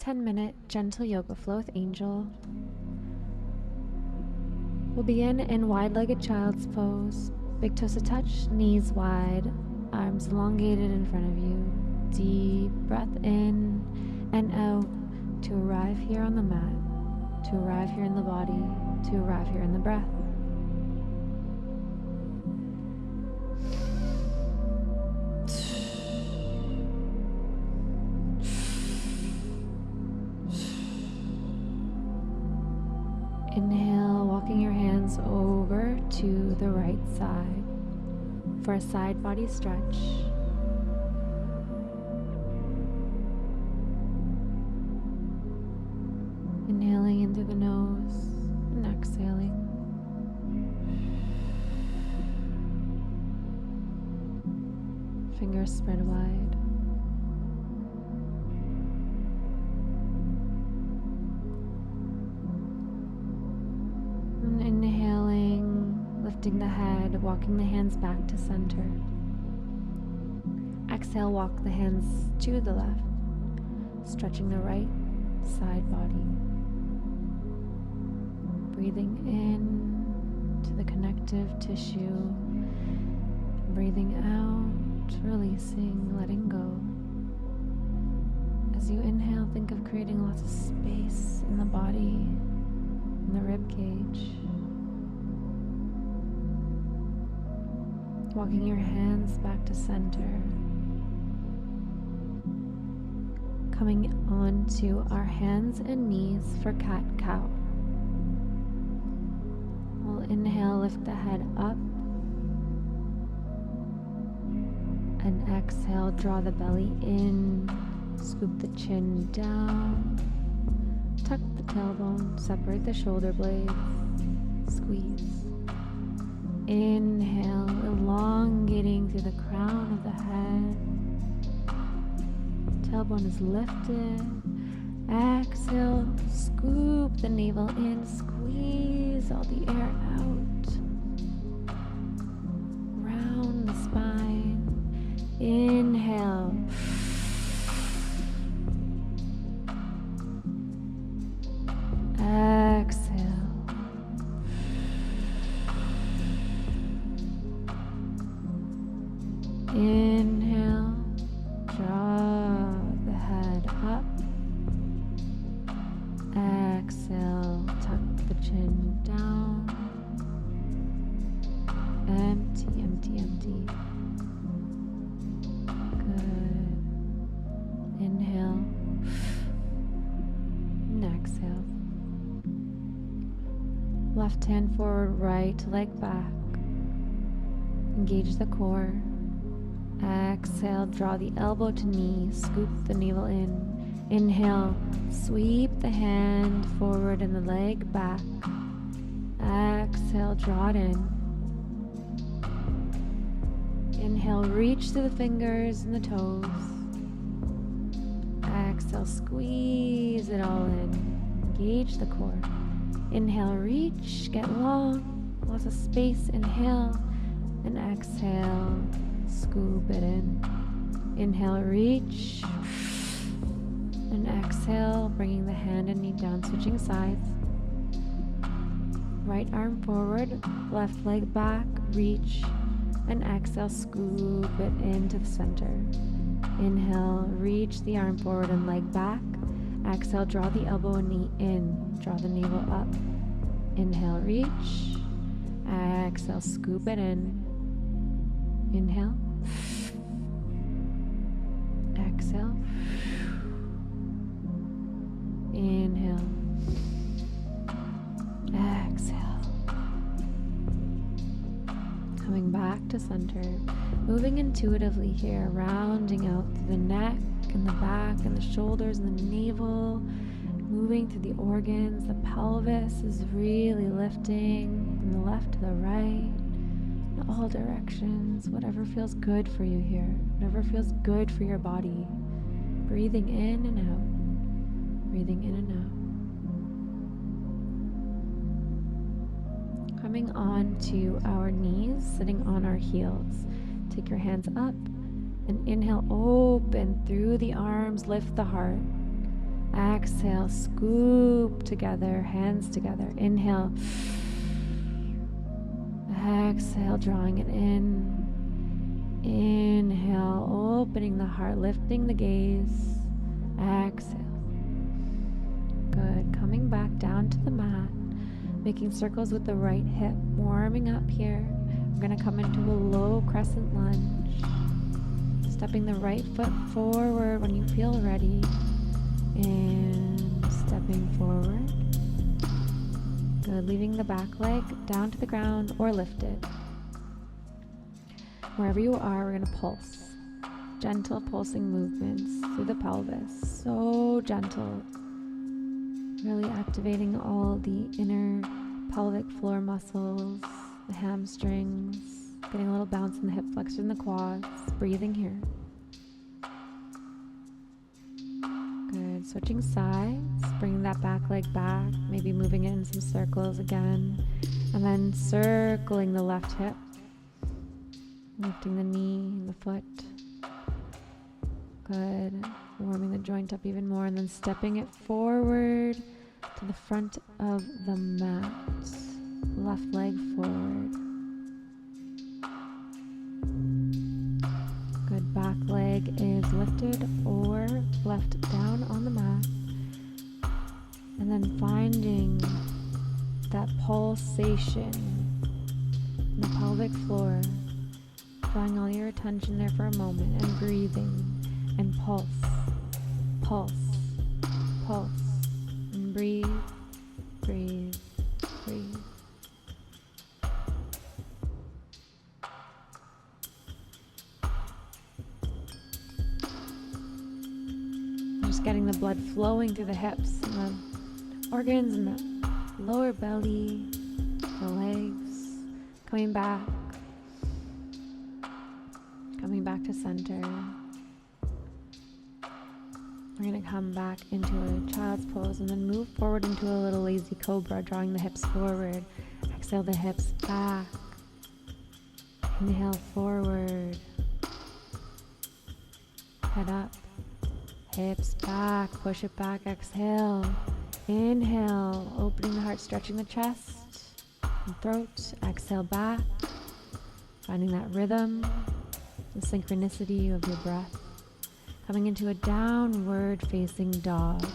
10-minute gentle yoga flow with Angel. We'll begin in wide-legged child's pose. Big toes to touch, knees wide, arms elongated in front of you. Deep breath in and out to arrive here on the mat, to arrive here in the body, to arrive here in the breath. Inhale, walking your hands over to the right side for a side body stretch. Inhaling in through the nose and exhaling. Fingers spread wide. And inhaling, lifting the head, walking the hands back to center. Exhale, walk the hands to the left, stretching the right side body. Breathing in to the connective tissue. Breathing out, releasing, letting go. As you inhale, think of creating lots of space in the body, in the rib cage. Walking your hands back to center. Coming onto our hands and knees for cat-cow. We'll inhale, lift the head up. And exhale, draw the belly in. Scoop the chin down. Tuck the tailbone, separate the shoulder blades. Squeeze. Inhale, elongating through the crown of the head. Tailbone is lifted. Exhale, scoop the navel in, squeeze all the air out. Round the spine. Inhale. Exhale. Inhale. Draw the head up. Exhale, tuck the chin down. Empty, empty, empty. Good. Inhale. And exhale. Left hand forward, right leg back. Engage the core. Exhale, draw the elbow to knee, scoop the navel in. Inhale, sweep the hand forward and the leg back. Exhale, draw it in. Inhale, reach through the fingers and the toes. Exhale, squeeze it all in. Engage the core. Inhale, reach, get long, lots of space. Inhale and exhale. Scoop it in. Inhale, reach. And exhale, bringing the hand and knee down, switching sides. Right arm forward, left leg back, reach. And exhale, scoop it into the center. Inhale, reach the arm forward and leg back. Exhale, draw the elbow and knee in. Draw the navel up. Inhale, reach. Exhale, scoop it in. Inhale. Exhale. Inhale. Exhale. Coming back to center. Moving intuitively here, rounding out through the neck and the back and the shoulders and the navel. Moving through the organs. The pelvis is really lifting from the left to the right. In all directions, whatever feels good for you here, whatever feels good for your body. Breathing in and out, breathing in and out. Coming on to our knees, sitting on our heels. Take your hands up and inhale, open through the arms, lift the heart. Exhale, scoop together, hands together. Inhale. Exhale, drawing it in. Inhale, opening the heart, lifting the gaze. Exhale. Good. Coming back down to the mat, making circles with the right hip, warming up here. We're going to come into a low crescent lunge. Stepping the right foot forward when you feel ready. And stepping forward. Good. Leaving the back leg down to the ground or lifted. Wherever you are, we're going to pulse. Gentle pulsing movements through the pelvis. So gentle. Really activating all the inner pelvic floor muscles, the hamstrings, getting a little bounce in the hip flexors and the quads. Breathing here. Good. Switching sides, bringing that back leg back, maybe moving it in some circles again, and then circling the left hip, lifting the knee and the foot. Good. Warming the joint up even more, and then stepping it forward to the front of the mat. Left leg forward. Good. Back leg is lifted or left down on the mat. And then finding that pulsation in the pelvic floor. Drawing all your attention there for a moment and breathing. And pulse, pulse, pulse, and breathe, breathe, breathe. Just getting the blood flowing through the hips and the organs and the lower belly, the legs, coming back to center. We're going to come back into a child's pose and then move forward into a little lazy cobra, drawing the hips forward. Exhale the hips back. Inhale forward. Head up. Hips back. Push it back. Exhale. Inhale. Opening the heart, stretching the chest and throat. Exhale back. Finding that rhythm, the synchronicity of your breath. Coming into a downward facing dog.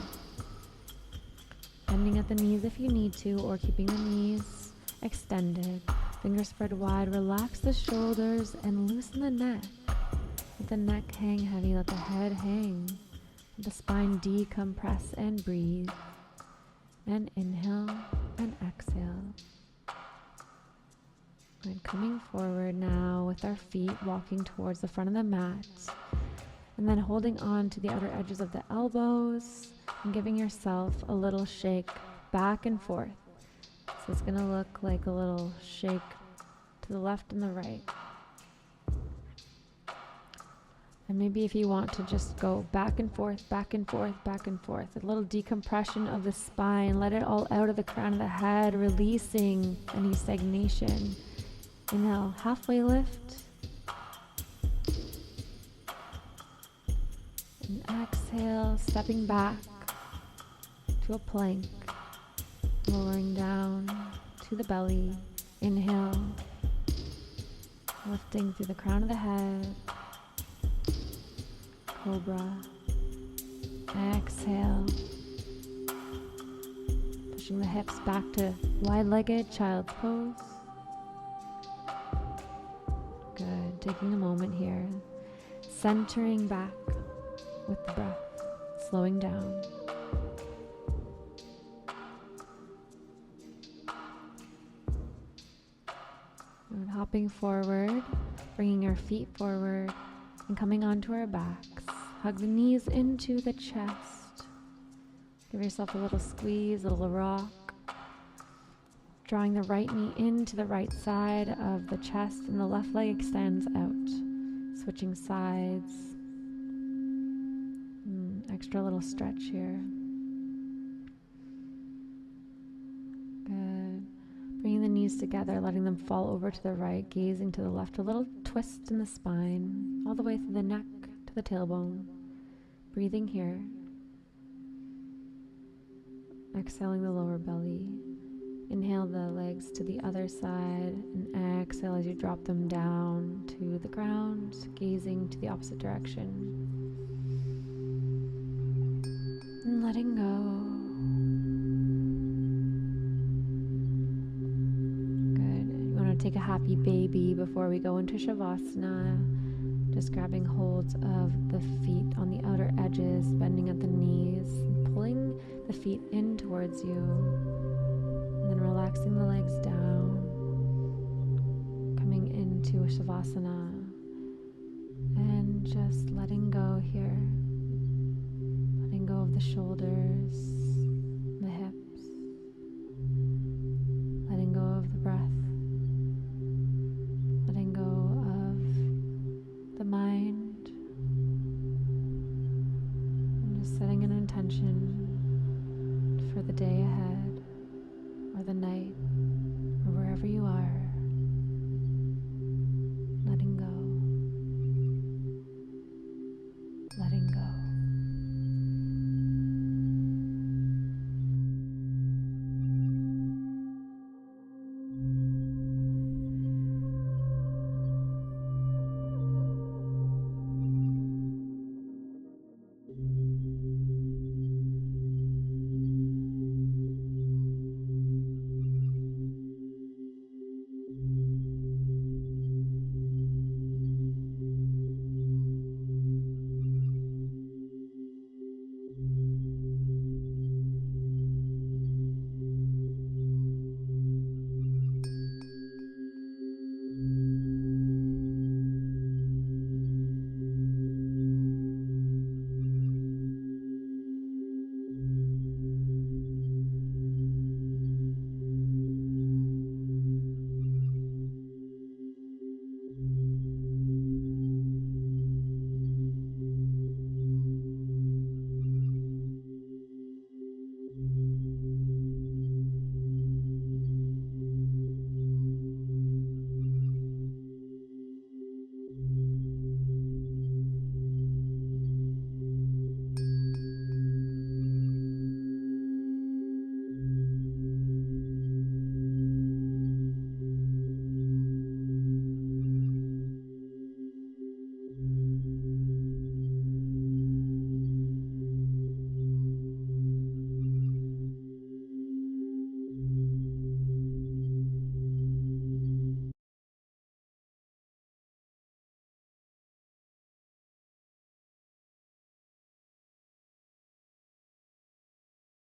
Bending at the knees if you need to, or keeping the knees extended. Fingers spread wide. Relax the shoulders and loosen the neck. Let the neck hang heavy. Let the head hang. Let the spine decompress and breathe. And inhale and exhale. And coming forward now with our feet, walking towards the front of the mat. And then holding on to the outer edges of the elbows and giving yourself a little shake back and forth. So it's going to look like a little shake to the left and the right. And maybe if you want to just go back and forth, back and forth, back and forth. A little decompression of the spine. Let it all out of the crown of the head, releasing any stagnation. Inhale, halfway lift. And exhale, stepping back to a plank, lowering down to the belly. Inhale, lifting through the crown of the head, cobra. Exhale, pushing the hips back to wide-legged child's pose. Good, taking a moment here, centering back with the breath, slowing down. And hopping forward, bringing our feet forward and coming onto our backs. Hug the knees into the chest. Give yourself a little squeeze, a little rock. Drawing the right knee into the right side of the chest and the left leg extends out. Switching sides. Extra little stretch here. Good. Bringing the knees together, letting them fall over to the right, gazing to the left. A little twist in the spine, all the way through the neck to the tailbone. Breathing here. exhaling the lower belly. Inhale the legs to the other side and exhale as you drop them down to the ground, gazing to the opposite direction. And letting go. Good. You want to take a happy baby before we go into Shavasana. Just grabbing holds of the feet on the outer edges, bending at the knees, pulling the feet in towards you, and then relaxing the legs down, coming into a Shavasana, and just letting go here, letting go of the shoulders, the hips, letting go of the breath, letting go of the mind, and just setting an intention for the day ahead, or the night, or wherever you are.